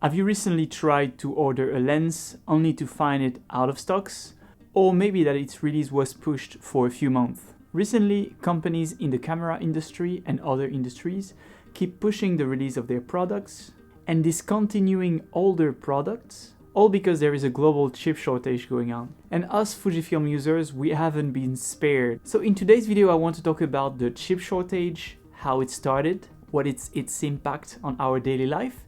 Have you recently tried to order a lens only to find it out of stocks? Or maybe that its release was pushed for a few months? Recently, companies in the camera industry and other industries keep pushing the release of their products and discontinuing older products, all because there is a global chip shortage going on. And us Fujifilm users, we haven't been spared. So in today's video, I want to talk about the chip shortage, how it started, what its impact on our daily life,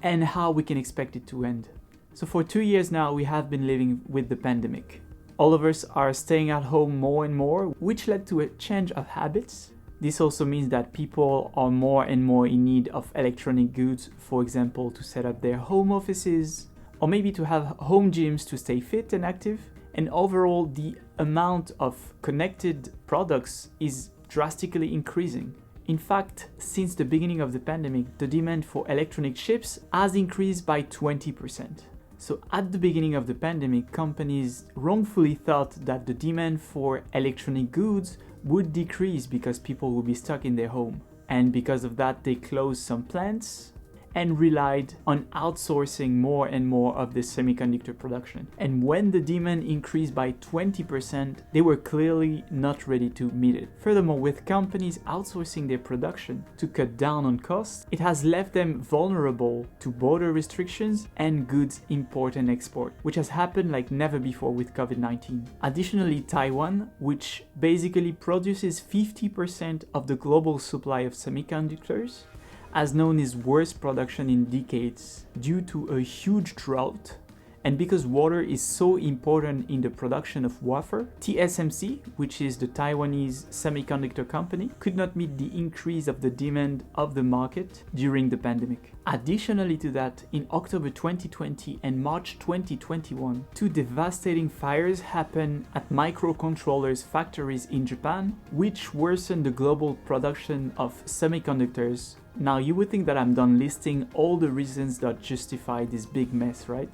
and how we can expect it to end. So for 2 years now, we have been living with the pandemic. All of us are staying at home more and more, which led to a change of habits. This also means that people are more and more in need of electronic goods, for example, to set up their home offices, or maybe to have home gyms to stay fit and active. And overall, the amount of connected products is drastically increasing. In fact, since the beginning of the pandemic, the demand for electronic chips has increased by 20%. So at the beginning of the pandemic, companies wrongfully thought that the demand for electronic goods would decrease because people would be stuck in their home. And because of that, they closed some plants and relied on outsourcing more and more of the semiconductor production. And when the demand increased by 20%, they were clearly not ready to meet it. Furthermore, with companies outsourcing their production to cut down on costs, it has left them vulnerable to border restrictions and goods import and export, which has happened like never before with COVID-19. Additionally, Taiwan, which basically produces 50% of the global supply of semiconductors, has known its worst production in decades due to a huge drought, and because water is so important in the production of wafer, TSMC, which is the Taiwanese semiconductor company, could not meet the increase of the demand of the market during the pandemic. Additionally to that, in October 2020 and March 2021, two devastating fires happened at microcontrollers factories in Japan, which worsened the global production of semiconductors. Now you would think that I'm done listing all the reasons that justify this big mess, right?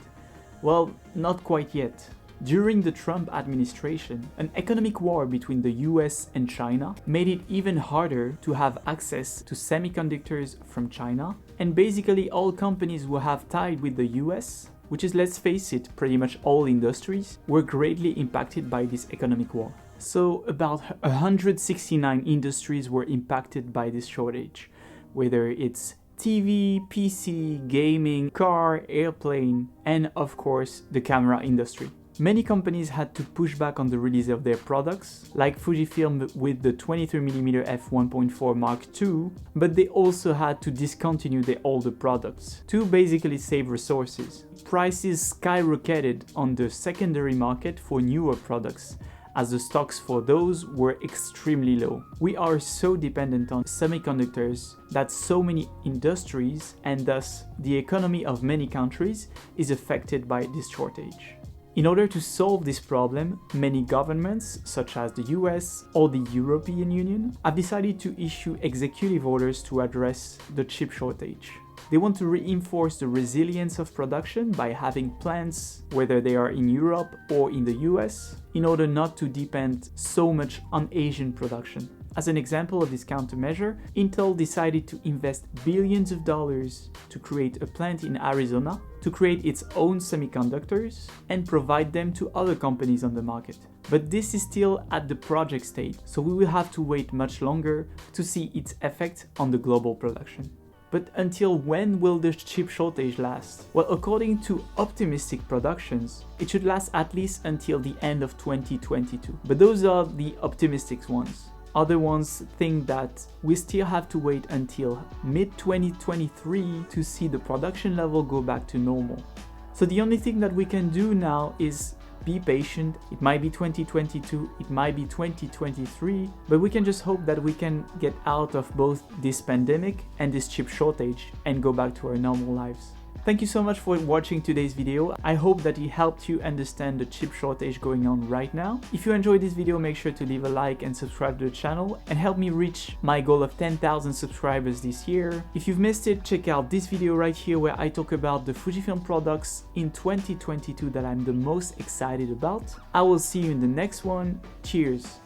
Well, not quite yet. During the Trump administration, an economic war between the US and China made it even harder to have access to semiconductors from China, and basically all companies who have tied with the US, which is, let's face it, pretty much all industries, were greatly impacted by this economic war. So about 169 industries were impacted by this shortage, whether it's TV, PC, gaming, car, airplane, and of course the camera industry. Many companies had to push back on the release of their products, like Fujifilm with the 23mm f1.4 Mark II, but they also had to discontinue their older products to basically save resources. Prices skyrocketed on the secondary market for newer products, as the stocks for those were extremely low. We are so dependent on semiconductors that so many industries, and thus the economy of many countries, is affected by this shortage. In order to solve this problem, many governments, such as the US or the European Union, have decided to issue executive orders to address the chip shortage. They want to reinforce the resilience of production by having plants, whether they are in Europe or in the US, in order not to depend so much on Asian production. As an example of this countermeasure, Intel decided to invest billions of dollars to create a plant in Arizona to create its own semiconductors and provide them to other companies on the market. But this is still at the project stage, so we will have to wait much longer to see its effect on the global production. But until when will the chip shortage last? Well, according to optimistic productions, it should last at least until the end of 2022. But those are the optimistic ones. Other ones think that we still have to wait until mid-2023 to see the production level go back to normal. So the only thing that we can do now is be patient. It might be 2022, it might be 2023, but we can just hope that we can get out of both this pandemic and this chip shortage and go back to our normal lives. Thank you so much for watching today's video. I hope that it helped you understand the chip shortage going on right now. If you enjoyed this video, make sure to leave a like and subscribe to the channel and help me reach my goal of 10,000 subscribers this year. If you've missed it, check out this video right here where I talk about the Fujifilm products in 2022 that I'm the most excited about. I will see you in the next one. Cheers!